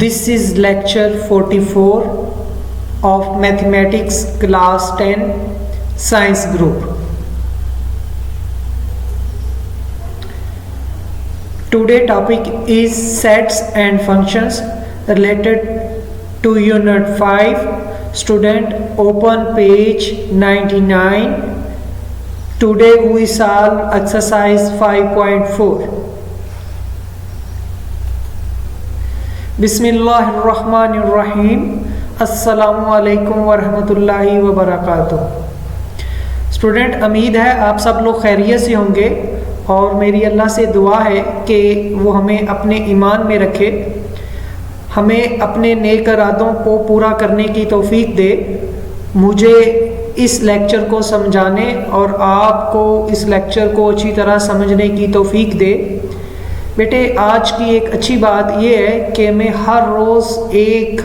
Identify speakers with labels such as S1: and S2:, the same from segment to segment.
S1: This is lecture 44 of Mathematics class 10 Science group. Today topic is sets and functions related to unit 5. Student, open page 99. Today we solve exercise 5.4. बिस्मिल्लाहिर्रहमानिर्रहीम अस्सलामु अलैकुम वरहमतुल्लाहि वबरकातुहू। Student, उम्मीद है आप सब लोग खैरियत से होंगे और मेरी अल्लाह से दुआ है कि वो हमें अपने ईमान में रखे, हमें अपने नेक इरादों को पूरा करने की तौफीक दे, मुझे इस लेक्चर को समझाने और आपको इस लेक्चर को अच्छी तरह समझने की तौफीक दे। बेटे, आज की एक अच्छी बात यह है कि मैं हर रोज़ एक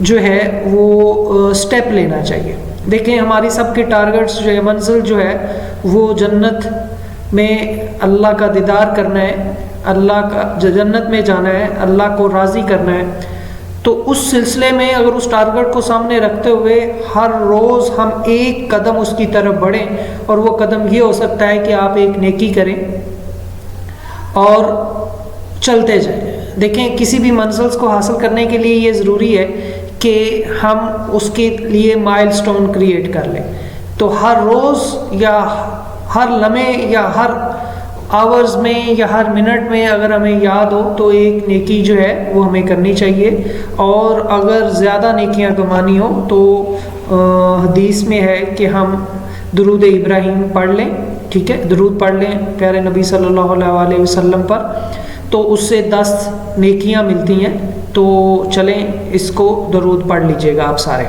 S1: जो है वो स्टेप लेना चाहिए। देखें, हमारी सबके टारगेट्स जो है, मंजिल जो है वो जन्नत में अल्लाह का दीदार करना है, अल्लाह का जन्नत में जाना है, अल्लाह को राज़ी करना है। तो उस सिलसिले में अगर उस टारगेट को सामने रखते हुए हर रोज़ हम एक कदम उसकी तरफ बढ़ें, और वो कदम ये हो सकता है कि आप एक नेकी करें और चलते जाएं। देखें, किसी भी मंजिल्स को हासिल करने के लिए ये ज़रूरी है कि हम उसके लिए माइलस्टोन क्रिएट कर लें। तो हर रोज़ या हर लम्हे या हर आवर्स में या हर मिनट में अगर हमें याद हो तो एक नेकी जो है वो हमें करनी चाहिए। और अगर ज़्यादा नेकियां कमानी हो तो हदीस में है कि हम दुरूद इब्राहिम पढ़ लें, ठीक है, दुरूद पढ़ लें प्यारे नबी सल्लल्लाहु अलैहि वसल्लम पर, तो उससे 10 नेकियां मिलती हैं। तो चलें, इसको दुरूद पढ़ लीजिएगा आप सारे।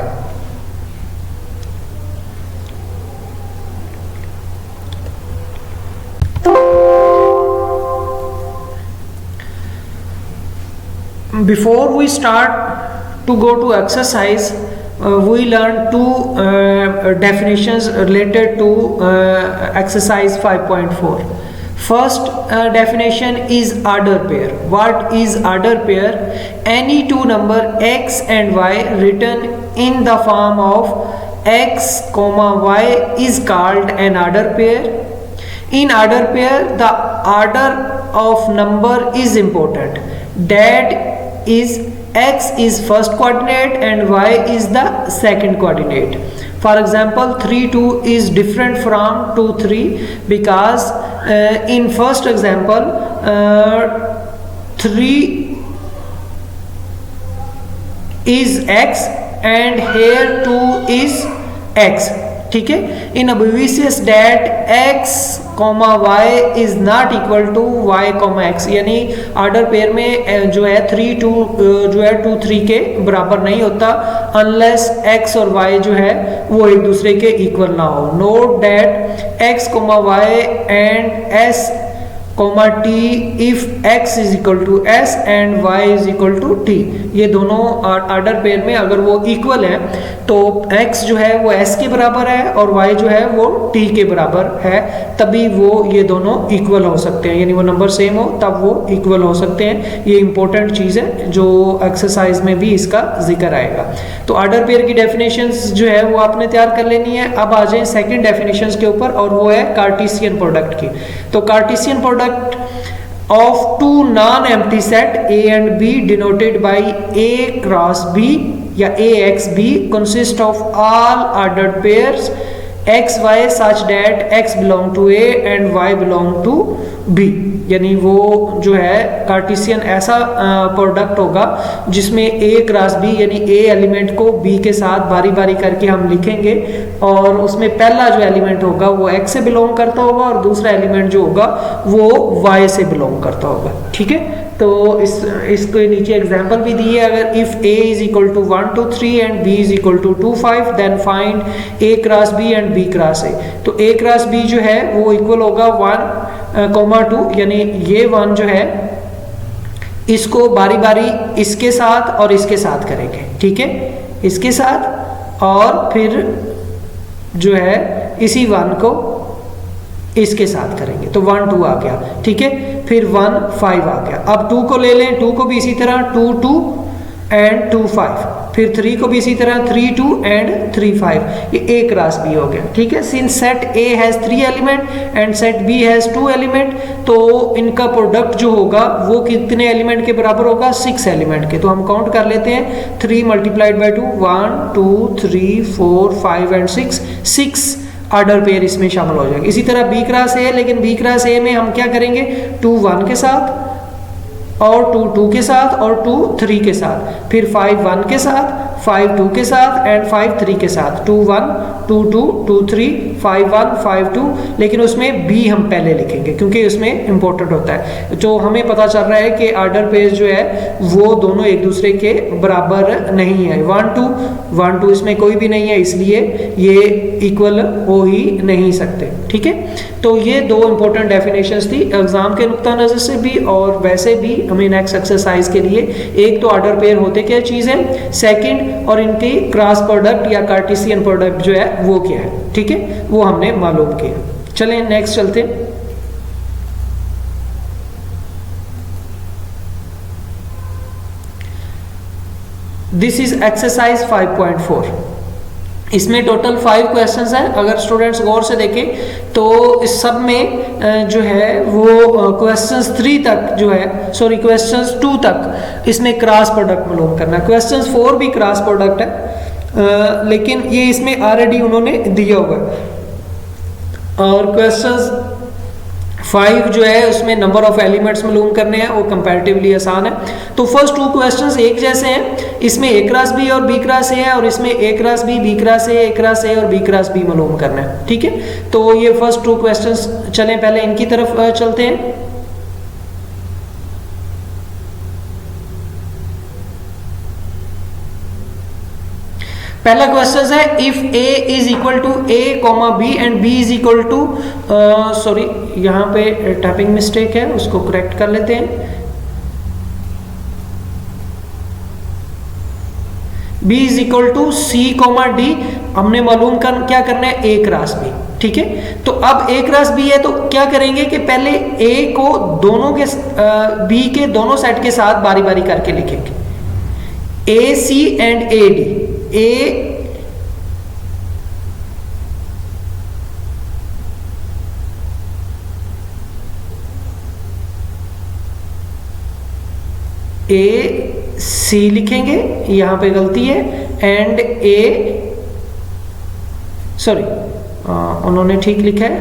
S1: Before we start to go to exercise, we learn two definitions related to exercise 5.4. First definition is order pair. What is order pair? Any two number x and y written in the form of x, y is called an order pair. In order pair, the order of number is important. That is, x is first coordinate and y is the second coordinate. For example, 3 2 is different from 2 3 because in first example 3 is x and here 2 is x, ठीक है। इन obvious that x, y is not equal to y, x, यानी order pair में जो है 3 2 जो है 2 3 के बराबर नहीं होता unless x और y जो है वो एक दूसरे के इक्वल ना हो। Note that x, y and s, t if x is equal to s and y is equal to t, ये दोनों ऑर्डर पेयर में अगर वो इक्वल है तो x जो है वो s के बराबर है और y जो है वो t के बराबर है, तभी वो ये दोनों इक्वल हो सकते हैं, यानी वो नंबर सेम हो तब वो इक्वल हो सकते हैं। ये इंपॉर्टेंट चीज़ है जो एक्सरसाइज में भी इसका जिक्र आएगा। तो ऑर्डर पेयर की डेफिनेशंस जो है वो आपने तैयार कर लेनी है। अब आ जाए सेकंड डेफिनेशंस के ऊपर, और वो है कार्टेशियन प्रोडक्ट की। तो Cartesian product of two non-empty set A and B denoted by A cross B या AXB consist of all ordered pairs XY such that X belong to A and Y belong to B, यानी वो जो है Cartesian ऐसा product होगा जिसमें A cross B यानी A element को B के साथ बारी बारी करके हम लिखेंगे और उसमें पहला जो एलिमेंट होगा वो X से बिलोंग करता होगा और दूसरा एलिमेंट जो होगा वो Y से बिलोंग करता होगा, ठीक है। तो इसको नीचे एग्जांपल भी दी है। अगर if A is equal to 1 2 3 and B is equal to 2 5 then find A cross B and B cross A। तो A क्रॉस B जो है वो इक्वल होगा 1, 2, यानी ये 1 जो है इसको बारी बारी इसके साथ और इसके साथ करेंगे, ठीक है, इसके साथ, और फिर जो है इसी 1 को इसके साथ करेंगे तो 1 2 आ गया, ठीक है। फिर 1 5 आ गया। अब 2 को ले लें, 2 को भी इसी तरह 2 2 एंड 2 5। फिर 3 को भी इसी तरह 3 2 एंड 3 5। ये A क्रॉस B हो गया, ठीक है। Since set A has 3 element and set B has 2 element, तो इनका प्रोडक्ट जो होगा वो कितने एलिमेंट के बराबर होगा? 6 एलिमेंट के। तो हम काउंट कर लेते हैं, 3 multiplied by 2, 1 2 3 4 5 and 6 order pair इसमें शामिल हो जाएगा। इसी तरह B क्रॉस A, लेकिन B क्रॉस A में हम क्या करेंगे? 2 1 के साथ और 2 2 के साथ और 2 3 के साथ, फिर 5 1 के साथ, 5 2 के साथ एंड 5 3 के साथ, 2 1 2 2 2 3 5 1 5 2। लेकिन उसमें B हम पहले लिखेंगे क्योंकि उसमें इंपॉर्टेंट होता है। जो हमें पता चल रहा है कि ऑर्डर पेज जो है वो दोनों एक दूसरे के बराबर नहीं है। 1 2 इसमें कोई भी नहीं है, इसलिए ये इक्वल हो ही नहीं सकते, ठीक है। तो ये दो इंपॉर्टेंट डेफिनेशंस थी एग्जाम के नुक्ता नज़र से भी और वैसे भी हमें नेक्स्ट एक्सरसाइज के लिए। एक तो ऑर्डर पेयर होते क्या चीज़ है, सेकंड और इनकी क्रॉस प्रोडक्ट या कार्टेशियन प्रोडक्ट जो है वो क्या है, ठीक है, वो हमने मालूम किया। चलें नेक्स्ट चलते हैं। This is exercise 5.4। इसमें टोटल 5 क्वेश्चंस हैं। अगर स्टूडेंट्स गौर से देखें तो इस सब में जो है वो क्वेश्चंस 3 तक जो है क्वेश्चंस 2 तक इसमें क्रॉस प्रोडक्ट मालूम करना है। क्वेश्चंस 4 भी क्रॉस प्रोडक्ट है, लेकिन ये इसमें ऑलरेडी उन्होंने दिया हुआ है। और क्वेश्चंस 5 जो है उसमें नंबर ऑफ एलिमेंट्स मालूम करने हैं, वो कंपैरेटिवली आसान है। तो फर्स्ट 2 क्वेश्चंस एक जैसे हैं, इसमें A क्रॉस B और B क्रॉस A है और इसमें A cross B, B cross A, A cross A और B क्रॉस B मालूम करना है, ठीक है। तो ये फर्स्ट 2 क्वेश्चंस चलें पहले इनकी तरफ चलते हैं। पहला क्वेश्चन है if A is equal to A comma B and B is equal to यहाँ पे टाइपिंग मिस्टेक है, उसको करेक्ट कर लेते हैं। B is equal to C comma D हमने मालूम क्या करना है? A क्रॉस B, ठीक है। तो अब A क्रॉस B है तो क्या करेंगे कि पहले A को दोनों के B के दोनों सेट के साथ बारी बारी करके लिखेंगे। AC एंड AD, AC लिखेंगे, यहां पे गलती है, एंड उन्होंने ठीक लिखा है,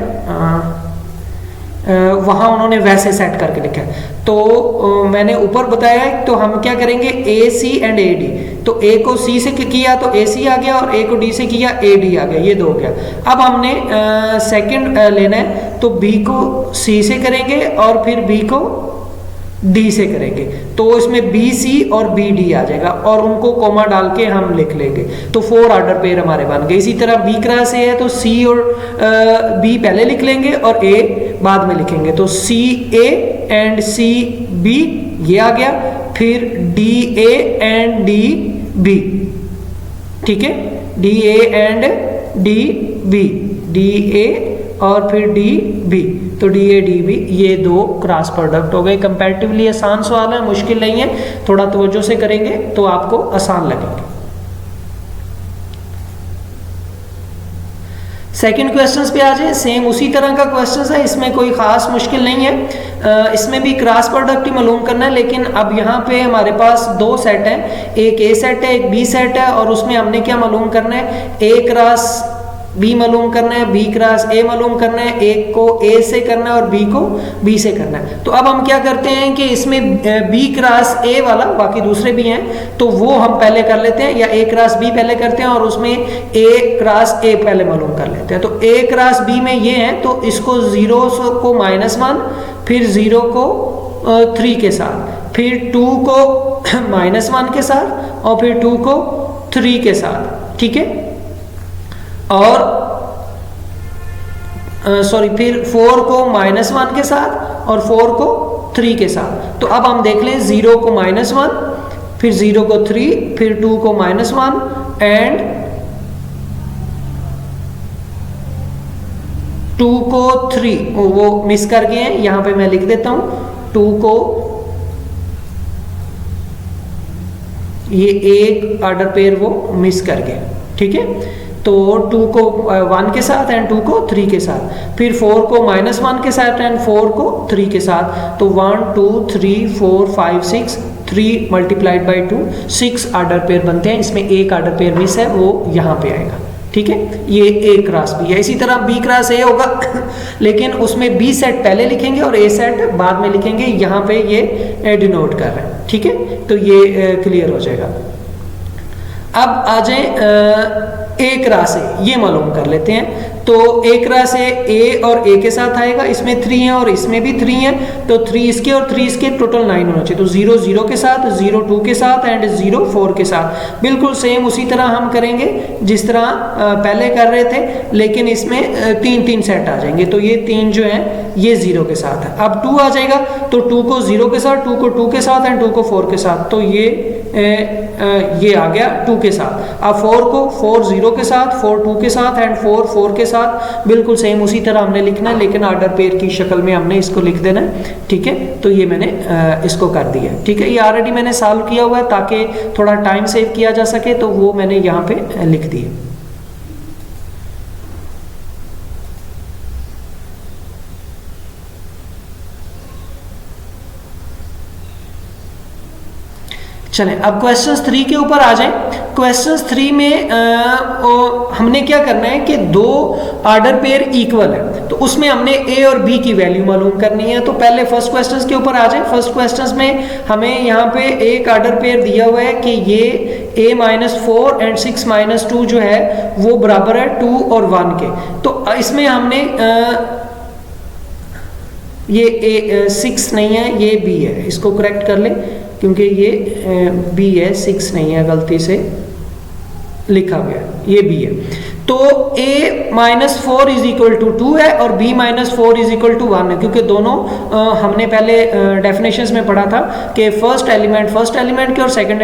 S1: वहां उन्होंने वैसे सेट करके लिखा है। तो मैंने ऊपर बताया है, तो हम क्या करेंगे? AC and AD। तो A को C से किया तो AC आ गया और A को D से किया AD आ गया, ये 2 हो गया। अब हमने सेकंड लेना है, तो B को C से करेंगे और फिर B को D से करेंगे, तो इसमें BC और BD आ जाएगा और उनको कोमा डाल के हम लिख लेंगे। तो 4 ऑर्डर पेयर हमारे बन गए। इसी तरह B क्रॉस A है तो C और B पहले लिख लेंगे और A बाद में लिखेंगे, तो CA एंड CB ये आ गया। फिर DA एंड DB, ठीक है, DA एंड DB, DA और फिर DB, तो DA/DB ये 2 क्रॉस प्रोडक्ट हो गए। कंपैरेटिवली आसान सवाल है, मुश्किल नहीं है, थोड़ा तवज्जो से करेंगे तो आपको आसान लगेंगे। सेकंड क्वेश्चंस पे आ जाए, सेम उसी तरह का क्वेश्चन है, इसमें कोई खास मुश्किल नहीं है। इसमें भी क्रॉस प्रोडक्ट ही मालूम करना है, लेकिन अब यहाँ पे हमारे पास 2 सेट हैं, एक A सेट है एक B सेट है, और उसमें हमने क्या मालूम करना है? A क्रॉस B मालूम करना है, B क्रॉस A मालूम करना है, एक को A से करना है और B को B से करना है। तो अब हम क्या करते हैं कि इसमें B क्रॉस A वाला, बाकी दूसरे भी हैं, तो वो हम पहले कर लेते हैं, या A क्रॉस B पहले करते हैं और उसमें A क्रॉस A पहले मालूम कर लेते हैं। तो A क्रॉस B में ये है, तो इसको 0 को -1, फिर 0 को 3 के साथ, फिर 2 को -1 के साथ और फिर 2 को 3 के साथ, ठीक है। और फिर 4 को -1 के साथ और 4 को 3 के साथ। तो अब हम देख लें, 0 को -1, फिर 0 को 3, फिर 2 को -1 एंड 2 को 3 वो मिस कर गए हैं, यहां पे मैं लिख देता हूं 2 को, ये एक ऑर्डर पेयर वो मिस कर गए, ठीक है। तो 2 को 1 के साथ एंड 2 को 3 के साथ, फिर 4 को -1 के साथ एंड 4 को 3 के साथ। तो 1 2 3 4 5 6, 3 मल्टीप्लाइड बाई 2 6 ऑर्डर पेयर बनते हैं। इसमें एक ऑर्डर पेयर मिस है, वो यहाँ पे आएगा, ठीक है। ये ए क्रॉस बी है। इसी तरह बी क्रॉस ए होगा लेकिन उसमें बी सेट पहले लिखेंगे और ए सेट बाद में लिखेंगे, यहाँ पे ये डिनोट कर रहे हैं, ठीक है। तो ये क्लियर हो जाएगा। अब आ जाए ए क्रॉस ए, ये मालूम कर लेते हैं। तो ए क्रॉस ए और ए के साथ आएगा, इसमें 3 है और इसमें भी 3 है, तो 3 इसके और 3 इसके, टोटल 9 होना चाहिए। तो 0 0 के साथ, 0 2 के साथ एंड 0 4 के साथ। बिल्कुल सेम उसी तरह हम करेंगे जिस तरह पहले कर रहे थे, लेकिन इसमें 3 3 सेट आ जाएंगे। तो ये 3 जो है ये 0 के साथ है। अब 2 आ जाएगा, तो 2 को 0 के साथ, 2 को 2 के साथ एंड 2 को 4 के साथ। तो ये आ गया 2 के साथ। अब 4 को 4 0 के साथ, 4 2 के साथ एंड 4 4 के साथ। बिल्कुल सेम उसी तरह हमने लिखना है, लेकिन ऑर्डर पेयर की शक्ल में हमने इसको लिख देना है, ठीक है। तो ये मैंने इसको कर दिया, ठीक है। ये ऑलरेडी मैंने सॉल्व किया हुआ है ताकि थोड़ा टाइम सेव किया जा सके, तो वो मैंने यहाँ पे लिख दिया। चलें अब क्वेश्चन 3 के ऊपर आ जाएं। क्वेश्चन 3 में हमने क्या करना है कि 2 ऑर्डर पेयर इक्वल है, तो उसमें हमने ए और बी की वैल्यू मालूम करनी है। तो पहले फर्स्ट क्वेश्चन के ऊपर आ जाएं। फर्स्ट क्वेश्चन में हमें यहाँ पे एक ऑर्डर पेयर दिया हुआ है कि ये a-4 एंड 6-2 जो है वो बराबर है 2 और 1 के। तो इसमें हमने ये 6 नहीं है, ये b है, इसको करेक्ट कर लें क्योंकि ये b है, 6 नहीं है, गलती से लिखा गया, ये b है। तो a-4 इज इक्वल टू 2 है और b-4 इज इक्वल टू 1 है, क्योंकि दोनों हमने पहले डेफिनेशंस में पढ़ा था कि फर्स्ट एलिमेंट के और सेकंड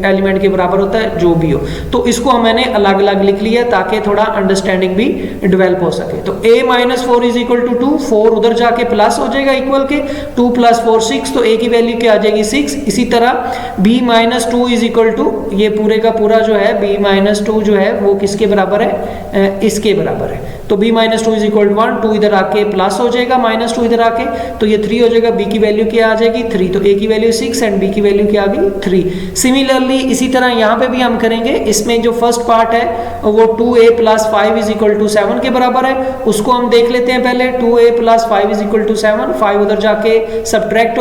S1: एलिमेंट के बराबर होता है जो भी हो। तो इसको मैंने अलग अलग लिख लिया ताकि थोड़ा अंडरस्टैंडिंग भी डेवलप हो सके। तो a-4 इज इक्वल टू 2, 4 उधर जाके प्लस हो जाएगा इक्वल के, 2 + 4 6, तो a की वैल्यू क्या आ जाएगी 6। इसी तरह b-2 इज इक्वल टू, ये पूरे का पूरा जो है b-2 जो है वो किसके बराबर है, इसके बराबर है। तो b-2 इज इक्वल टू 1, 2 इधर आके प्लस हो जाएगा, -2 इधर आके, तो ये 3 हो जाएगा। b की वैल्यू क्या आ जाएगी 3, तो a की वैल्यू 6 एंड b की वैल्यू क्या आ गई 3। सिमिलरली इसी तरह यहाँ पे भी हम करेंगे। इसमें जो फर्स्ट पार्ट है वो 2a + 5 इज इक्वल टू 7 के बराबर है, उसको हम देख लेते हैं पहले। 2a + 5 इज इक्वल टू 7, 5 उधर जाके सब्ट्रैक्ट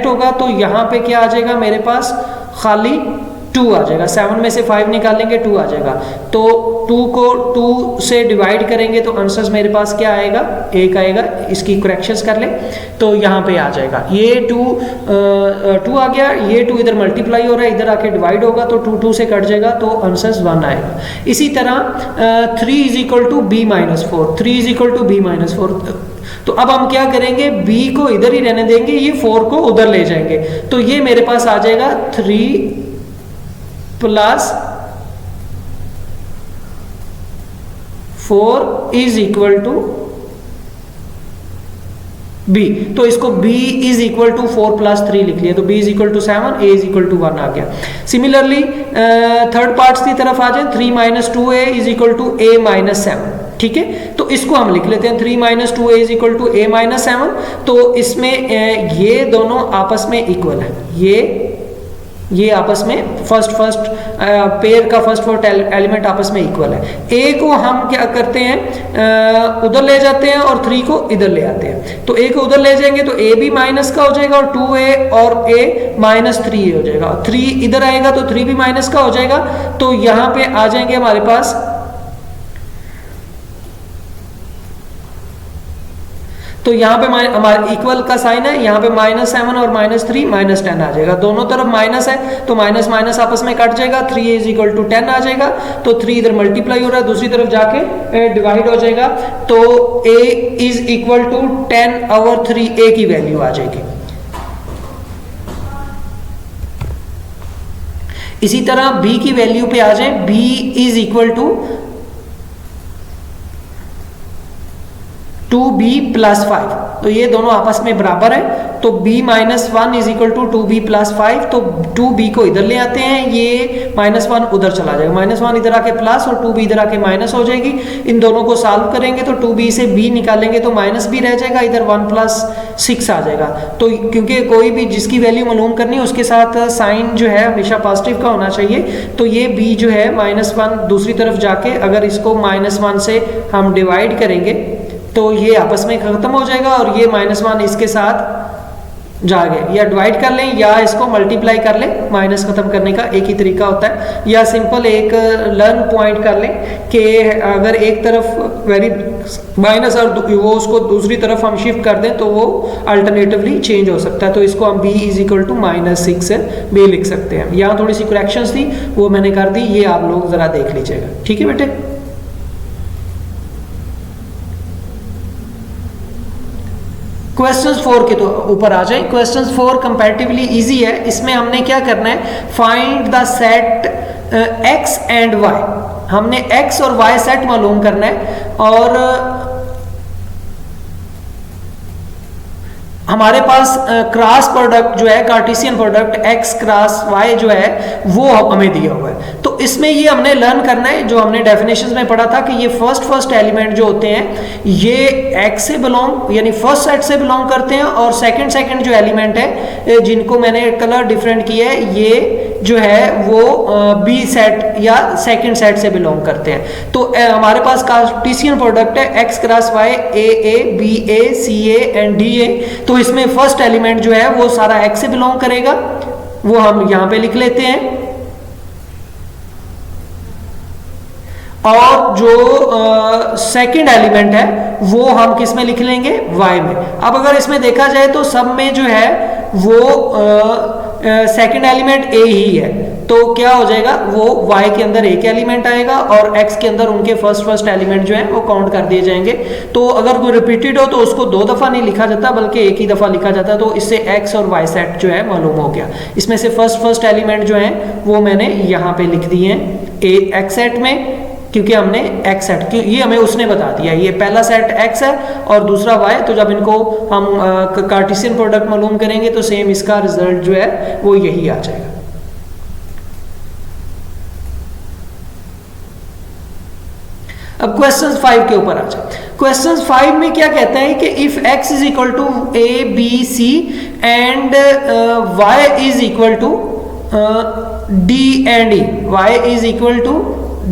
S1: होगा, तो यहाँ पे क्या आ जाएगा मेरे पास, खाली 2 आ जाएगा। 7 में से 5 निकालेंगे 2 आ जाएगा। तो 2 को 2 से डिवाइड करेंगे तो आंसर्स मेरे पास क्या आएगा, 1 आएगा। इसकी करेक्शंस कर ले तो यहाँ पे आ जाएगा, ये 2 आ गया, ये 2 इधर मल्टीप्लाई हो रहा है, इधर आके डिवाइड होगा तो 2 से कट जाएगा, तो आंसर्स 1 आएगा। इसी तरह 3 is equal to b-4, 3 is equal to b-4। तो अब हम क्या करेंगे, b को इधर ही रहने देंगे, ये 4 को उधर ले जाएंगे, तो ये मेरे पास आ जाएगा 3 + 4 इज इक्वल टू b। तो इसको b इज इक्वल टू 4 + 3 लिख लिया, तो b is equal to 7, a is equal to 1 आ गया। सिमिलरली थर्ड पार्ट्स की तरफ आ जाए। 3 - 2a is equal to a-7, ठीक है। तो इसको हम लिख लेते हैं 3 - 2a is equal to a-7। तो इसमें ये दोनों आपस में इक्वल है, ये आपस में फर्स्ट पेयर का फर्स्ट एलिमेंट आपस में इक्वल है। a को हम क्या करते हैं, उधर ले जाते हैं और 3 को इधर ले आते हैं। तो a को उधर ले जाएंगे तो a भी माइनस का हो जाएगा और 2a और a -3 हो जाएगा। 3 इधर आएगा तो 3 भी माइनस का हो जाएगा। तो यहाँ पे आ जाएंगे हमारे पास, तो यहाँ पे हमारे इक्वल का साइन है, यहाँ पे -7 और -3 -10 आ जाएगा। दोनों तरफ माइनस है तो माइनस माइनस आपस में कट जाएगा, 3a इज इक्वल टू 10 आ जाएगा। तो 3 इधर मल्टीप्लाई हो रहा है, दूसरी तरफ जाके डिवाइड हो जाएगा, तो a is equal to 10/3 a की वैल्यू आ जाएगी। इसी तरह b की वैल्यू पे आ जाए, b is equal to 2b+5, तो ये दोनों आपस में बराबर है, तो b-1 is equal to 2b+5, तो 2b को इधर ले आते हैं, ये -1 उधर चला जाएगा, -1 इधर आके प्लस और 2b इधर आके माइनस हो जाएगी। इन दोनों को सॉल्व करेंगे तो 2b से b निकालेंगे तो -b रह जाएगा, इधर 1 + 6 आ जाएगा। तो क्योंकि कोई भी जिसकी वैल्यू मालूम करनी है उसके साथ साइन जो है हमेशा पॉजिटिव का होना चाहिए, तो ये b जो है -1 दूसरी तरफ जाके अगर इसको -1 से हम डिवाइड करेंगे तो ये आपस में खत्म हो जाएगा और ये -1 इसके साथ जागे, या डिवाइड कर लें या इसको मल्टीप्लाई कर लें, माइनस खत्म करने का एक ही तरीका होता है। या सिंपल एक लर्न पॉइंट कर लें कि अगर एक तरफ वेरी माइनस और वो उसको दूसरी तरफ हम शिफ्ट कर दें तो वो अल्टरनेटिवली चेंज हो सकता है, तो इसको हम b = -6 भी लिख सकते हैं। यहाँ थोड़ी सी करेक्शंस थी वो मैंने कर दी, ये आप लोग जरा देख लीजिएगा, ठीक है बेटे। क्वेश्चन 4 के तो ऊपर आ जाए। क्वेश्चन 4 कंपैरेटिवली इजी है, इसमें हमने क्या करना है, find the set x and y, हमने x और y सेट मालूम करना है और हमारे पास क्रॉस प्रोडक्ट जो है Cartesian product x cross y जो है वो हमें दिया हुआ है। तो इसमें ये हमने लर्न करना है, जो हमने डेफिनेशंस में पढ़ा था कि ये फर्स्ट एलिमेंट जो होते हैं ये x से बिलोंग यानी फर्स्ट सेट से बिलोंग करते हैं, और सेकंड जो एलिमेंट है जिनको मैंने कलर डिफरेंट किया है ये जो है वो b सेट या सेकंड सेट से बिलोंग करते हैं। तो हमारे पास कार्टेशियन प्रोडक्ट है x cross y a b a c a and d a, तो इसमें फर्स्ट एलिमेंट जो है वो सारा x से बिलोंग करेगा, वो हम यहां पे लिख लेते हैं, और जो सेकंड एलिमेंट है वो हम किस में लिख लेंगे, y में। अब अगर इसमें देखा जाए तो सब में जो है वो सेकंड एलिमेंट a ही है, तो क्या हो जाएगा, वो y के अंदर एक एलिमेंट आएगा और x के अंदर उनके फर्स्ट एलिमेंट जो है वो काउंट कर दिए जाएंगे। तो अगर कोई रिपीटेड हो तो उसको 2 दफा नहीं लिखा जाता बल्कि एक ही दफा लिखा जाता, तो इससे x और y सेट जो है मालूम हो गया। इसमें से फर्स्ट एलिमेंट जो है वो मैंने यहाँ पे लिख दिए हैं x सेट में, क्योंकि हमने x सेट ये हमें उसने बता दिया, ये पहला सेट x है और दूसरा y, तो जब इनको हम कार्टेशियन प्रोडक्ट मालूम करेंगे तो सेम इसका रिजल्ट जो है वो यही आ जाएगा। अब क्वेश्चन 5 के ऊपर आ जाए। क्वेश्चन 5 में क्या कहता है कि if x is equal to a b c and y is equal to d and e, y is equal to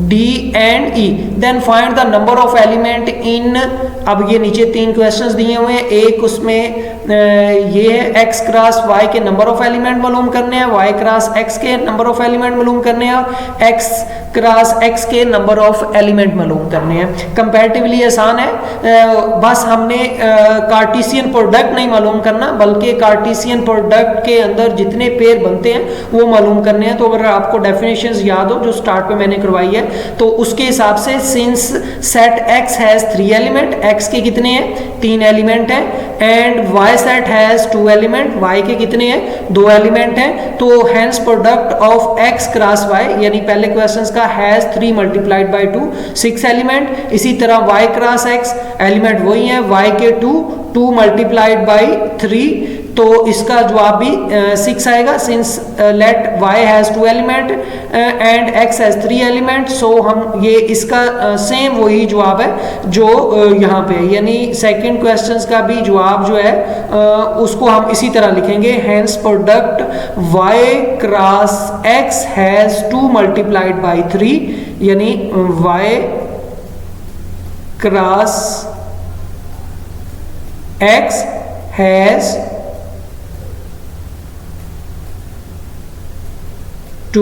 S1: d and e, then find the number of element in. अब ये नीचे 3 questions दिए हुए हैं, एक उसमें ये है x क्रॉस y के नंबर ऑफ एलिमेंट मालूम करने हैं, y क्रॉस x के नंबर ऑफ एलिमेंट मालूम करने हैं, और x क्रॉस x के नंबर ऑफ एलिमेंट मालूम करने हैं। कंपैरेटिवली आसान है, बस हमने कार्टेशियन प्रोडक्ट नहीं मालूम करना बल्कि कार्टेशियन प्रोडक्ट के अंदर जितने पेयर बनते हैं वो मालूम करने हैं। तो अगर आपको डेफिनेशंस याद हो जो स्टार्ट पे मैंने करवाई है तो उसके हिसाब से since set x has 3 element, x के कितने हैं 3 एलिमेंट हैं, and y set has 2 element, y के कितने हैं 2 एलिमेंट हैं, तो hence product of x cross y यानी पहले क्वेश्चंस का हैज 3 मल्टीप्लाइड बाय 2 6 एलिमेंट। इसी तरह y क्रॉस x एलिमेंट वही है, y के 2 मल्टीप्लाइड बाय 3, तो इसका जवाब भी 6 आएगा since let y has 2 element and x has 3 element. So हम ये इसका सेम वही जवाब है जो यहाँ पे, यानी सेकंड क्वेश्चंस का भी जवाब जो है उसको हम इसी तरह लिखेंगे, hence product y cross x has 2 multiplied by 3, यानी y cross x has 2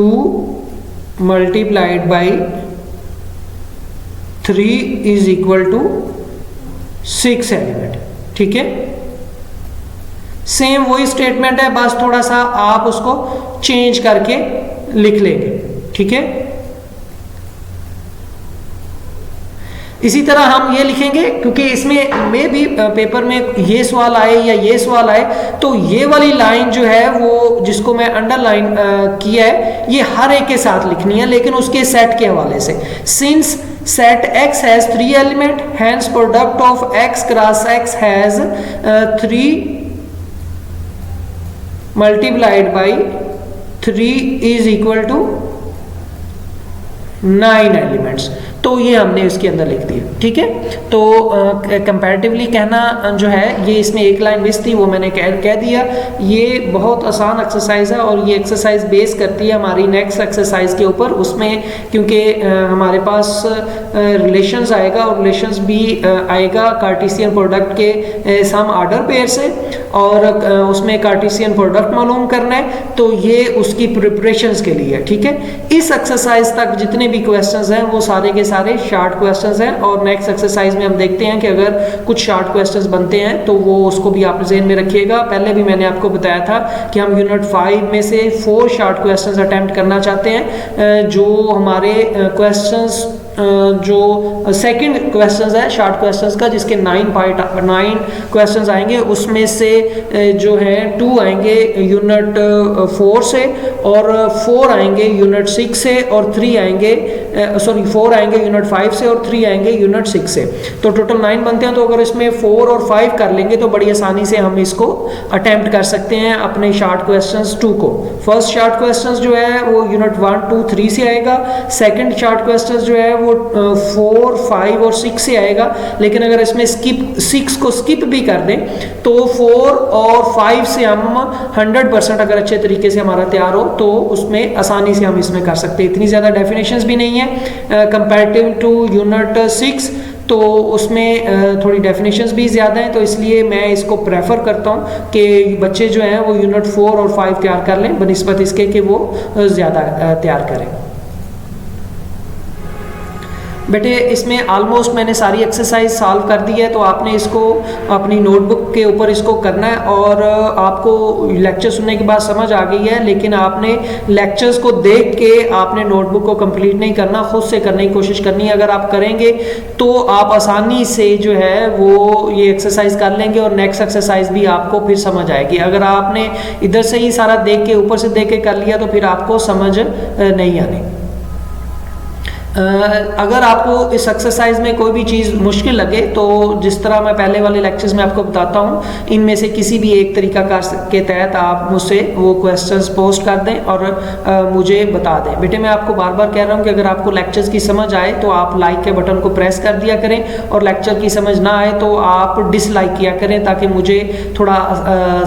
S1: multiplied by 3 is equal to 6 element. ठीक है, सेम वही स्टेटमेंट है, बस थोड़ा सा आप उसको चेंज करके लिख लेंगे। ठीक है, इसी तरह हम ये लिखेंगे क्योंकि इसमें में भी पेपर में ये सवाल आए या ये सवाल आए तो ये वाली लाइन जो है वो जिसको मैं अंडरलाइन किया है ये हर एक के साथ लिखनी है, लेकिन उसके सेट के हवाले से। Since set x has 3 element, hence product of x cross x has 3 multiplied by 3 is equal to 9 elements. तो ये हमने इसके अंदर लिख दिया, ठीक है। तो कंपैरेटिवली कहना जो है, ये इसमें एक लाइन मिस थी, वो मैंने कह दिया। ये बहुत आसान एक्सरसाइज है और ये एक्सरसाइज बेस करती है हमारी नेक्स्ट एक्सरसाइज के ऊपर। उसमें क्योंकि हमारे पास रिलेशंस आएगा और रिलेशंस भी आएगा कार्टेशियन प्रोडक्ट के सम ऑर्डर पेयर से, और उसमें कार्टेशियन प्रोडक्ट मालूम करना है, तो ये उसकी प्रिपरेशंस के लिए, ठीक है। इस एक्सरसाइज तक जितने भी क्वेश्चंस हैं वो सारे के सारे शॉर्ट क्वेश्चंस हैं, और नेक्स्ट एक्सरसाइज में हम देखते हैं कि अगर कुछ शॉर्ट क्वेश्चंस बनते हैं तो वो उसको भी आप ज़हन में रखिएगा। पहले भी मैंने आपको बताया था कि हम यूनिट 5 में से 4 शॉर्ट क्वेश्चंस अटेम्प्ट करना चाहते हैं। जो हमारे क्वेश्चंस जो सेकंड क्वेश्चंस है शॉर्ट क्वेश्चंस का, जिसके 9 क्वेश्चंस आएंगे, उसमें से जो है 2 आएंगे यूनिट 4 से, और 4 आएंगे यूनिट 6 से, और 3 आएंगे 4 आएंगे यूनिट 5 से, और 3 आएंगे यूनिट 6 से। तो टोटल 9 बनते हैं। तो अगर इसमें 4 और 5 कर लेंगे तो बड़ी आसानी से हम इसको अटेम्प्ट कर सकते हैं अपने शॉर्ट क्वेश्चंस 2 को। फर्स्ट शॉर्ट क्वेश्चंस जो है वो यूनिट 1, 2, 3 से आएगा। सेकंड शॉर्ट क्वेश्चंस जो है वो 4, 5 और 6 से आएगा। लेकिन अगर इसमें 6 को स्किप भी कर दें तो 4 और 5 से हम 100% अगर अच्छे तरीके से हमारा तैयार हो तो उसमें आसानी से हम इसमें कर सकते हैं। इतनी ज़्यादा डेफिनेशंस भी नहीं है कंपैरेटिव टू यूनिट 6, तो उसमें थोड़ी डेफिनेशंस भी ज़्यादा हैं। तो इसलिए मैं इसको प्रेफर करता हूँ कि बच्चे जो हैं वो यूनिट 4 और 5 तैयार कर लें बनिस्बत इसके कि वो ज़्यादा तैयार करें। बेटे इसमें ऑलमोस्ट मैंने सारी एक्सरसाइज सॉल्व कर दी है, तो आपने इसको अपनी नोटबुक के ऊपर इसको करना है। और आपको लेक्चर सुनने के बाद समझ आ गई है, लेकिन आपने लेक्चर्स को देख के आपने नोटबुक को कंप्लीट नहीं करना, खुद से करने की कोशिश करनी है। अगर आप करेंगे तो आप आसानी से जो है वो ये एक्सरसाइज कर लेंगे और नेक्स्ट एक्सरसाइज भी आपको फिर समझ आएगी। अगर आपने इधर से ही सारा देख के ऊपर से देख के कर लिया तो फिर आपको समझ नहीं आनी। अगर आपको इस एक्सरसाइज में कोई भी चीज़ मुश्किल लगे तो जिस तरह मैं पहले वाले लेक्चर्स में आपको बताता हूँ, इनमें से किसी भी एक तरीका के तहत आप मुझसे वो क्वेश्चंस पोस्ट कर दें और मुझे बता दें। बेटे मैं आपको बार बार कह रहा हूँ कि अगर आपको लेक्चर्स की समझ आए तो आप लाइक के बटन को प्रेस कर दिया करें, और लेक्चर की समझ ना आए तो आप डिसलाइक किया करें, ताकि मुझे थोड़ा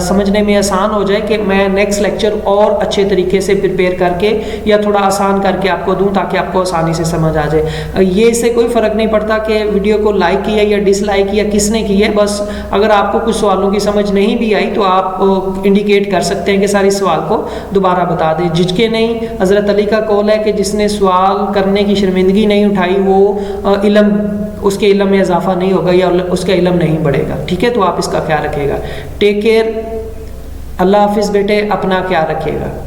S1: समझने में आसान हो जाए कि मैं नेक्स्ट लेक्चर और अच्छे तरीके से प्रिपेयर करके या थोड़ा आसान करके आपको दूँ, ताकि आपको आसानी से समझ आ जाए। ये इससे कोई फर्क नहीं पड़ता कि वीडियो को लाइक किया या डिसलाइक किया किसने की है। बस अगर आपको कुछ सवालों की समझ नहीं भी आई तो आप इंडिकेट कर सकते हैं कि सारी सवाल को दोबारा बता दें। झिझके नहीं, हज़रत अली का कौल है कि जिसने सवाल करने की शर्मिंदगी नहीं उठाई वो उसके इल्म में इजाफा नहीं होगा या उसका इल्म नहीं बढ़ेगा। ठीक है, तो आप इसका ख्याल रखिएगा। टेक केयर, अल्लाह हाफिज़ बेटे, अपना ख्याल रखिएगा।